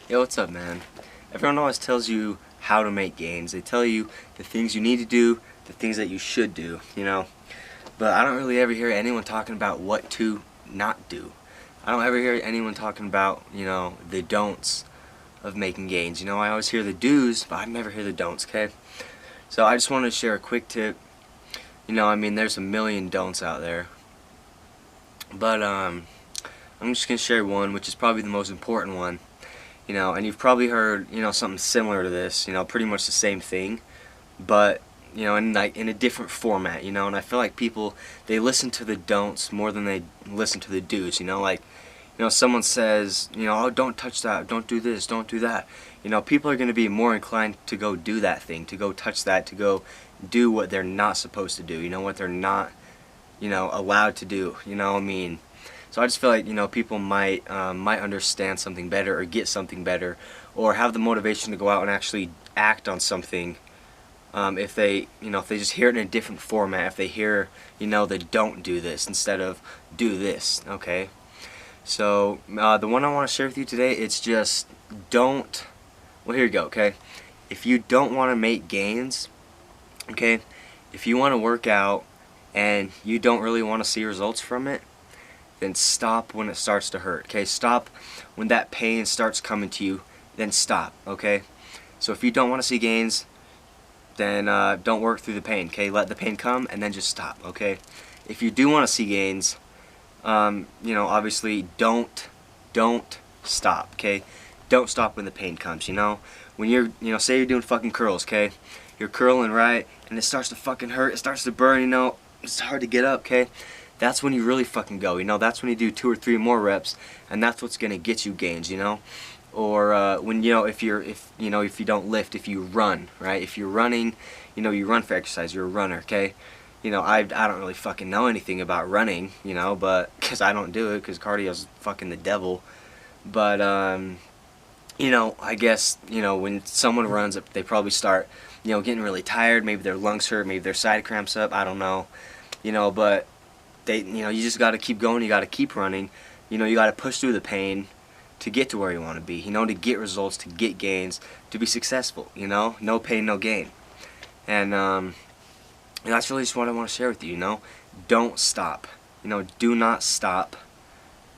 Yo, what's up, man? Everyone always tells you how to make gains. They tell you the things you need to do, the things that you should do, you know. But I don't really ever hear anyone talking about what to not do. I don't ever hear anyone talking about, you know, the don'ts of making gains. You know, I always hear the do's, but I never hear the don'ts, okay? So I just wanted to share a quick tip. You know, I mean, there's a million don'ts out there. But I'm just going to share one, which is probably the most important one. You know, and you've probably heard, you know, something similar to this, you know, pretty much the same thing, but, you know, in a different format, you know. And I feel like people, they listen to the don'ts more than they listen to the do's, you know. Like, you know, someone says, you know, oh, don't touch that, don't do this, don't do that. You know, people are going to be more inclined to go do that thing, to go touch that, to go do what they're not supposed to do, you know, what they're not, you know, allowed to do, you know. I mean, so I just feel like, you know, people might understand something better, or get something better, or have the motivation to go out and actually act on something if they, you know, if they just hear it in a different format. If they hear, you know, the don't do this instead of do this. Okay. So the one I want to share with you today, it's just don't. Well, here you go. Okay. If you don't want to make gains, okay, if you want to work out and you don't really want to see results from it, then stop when it starts to hurt, okay? Stop when that pain starts coming to you, then stop, okay? So if you don't want to see gains, then don't work through the pain, okay? Let the pain come and then just stop, okay? If you do want to see gains, you know, obviously don't stop, okay? Don't stop when the pain comes, you know? When you're, you know, say you're doing fucking curls, okay? You're curling, right? And it starts to fucking hurt, it starts to burn, you know? It's hard to get up, okay? That's when you really fucking go, you know. That's when you do 2 or 3 more reps, and that's what's gonna get you gains, you know. Or when, you know, if you don't lift, if you run, right? If you're running, you know, you run for exercise. You're a runner, okay? You know, I don't really fucking know anything about running, you know, but because I don't do it, because cardio's fucking the devil. But you know, I guess, you know, when someone runs, they probably start, you know, getting really tired. Maybe their lungs hurt. Maybe their side cramps up. I don't know, you know, but you know, you just got to keep going. You got to keep running. You know, you got to push through the pain to get to where you want to be. You know, to get results, to get gains, to be successful. You know, no pain, no gain. And that's really just what I want to share with you. You know, don't stop. You know, do not stop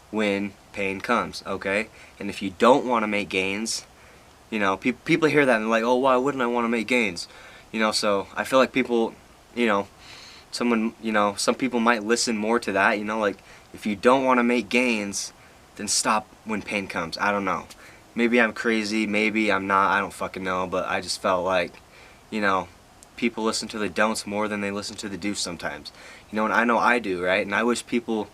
when pain comes. Okay. And if you don't want to make gains, you know, people hear that and they're like, oh, why wouldn't I want to make gains? You know, so I feel like people, you know, some people might listen more to that, you know, like, if you don't want to make gains, then stop when pain comes. I don't know. Maybe I'm crazy, maybe I'm not, I don't fucking know, but I just felt like, you know, people listen to the don'ts more than they listen to the do's sometimes. You know, and I know I do, right? And I wish people,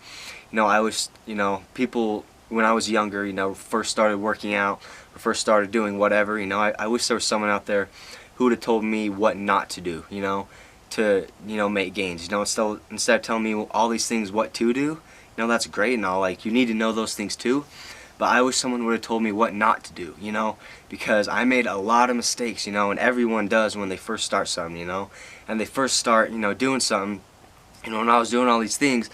you know, people, when I was younger, you know, first started working out, or first started doing whatever, you know, I wish there was someone out there who would have told me what not to do, you know, to, you know, make gains. You know, instead of telling me all these things what to do, you know, that's great and all, like, you need to know those things too, but I wish someone would have told me what not to do, you know, because I made a lot of mistakes, you know, and everyone does when they first start something, you know, and they first start, you know, doing something, you know, when I was doing all these things,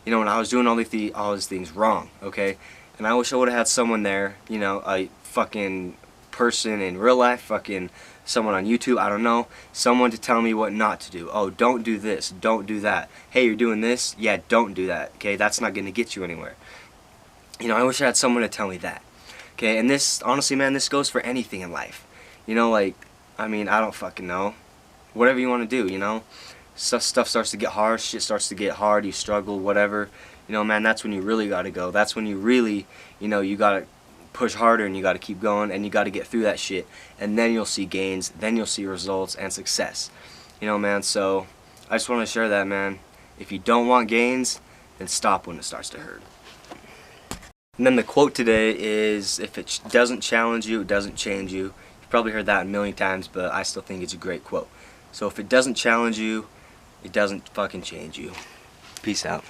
you know, when I was doing all these things wrong, okay, and I wish I would have had someone there, you know, a fucking person in real life, fucking someone on YouTube, I don't know, someone to tell me what not to do. Oh, don't do this, don't do that. Hey, you're doing this? Yeah, don't do that. Okay, that's not going to get you anywhere. You know, I wish I had someone to tell me that. Okay, and this, honestly, man, this goes for anything in life. You know, like, I mean, I don't fucking know. Whatever you want to do, you know. Stuff starts to get hard, shit starts to get hard, you struggle, whatever. You know, man, that's when you really got to go. That's when you really, you know, you got to push harder and you got to keep going and you got to get through that shit, and then you'll see gains, then you'll see results and success. You know, man, so I just want to share that, man. If you don't want gains, then stop when it starts to hurt. And then the quote today is, if it doesn't challenge you, it doesn't change you. You've probably heard that a million times, but I still think it's a great quote. So if it doesn't challenge you, it doesn't fucking change you. Peace out.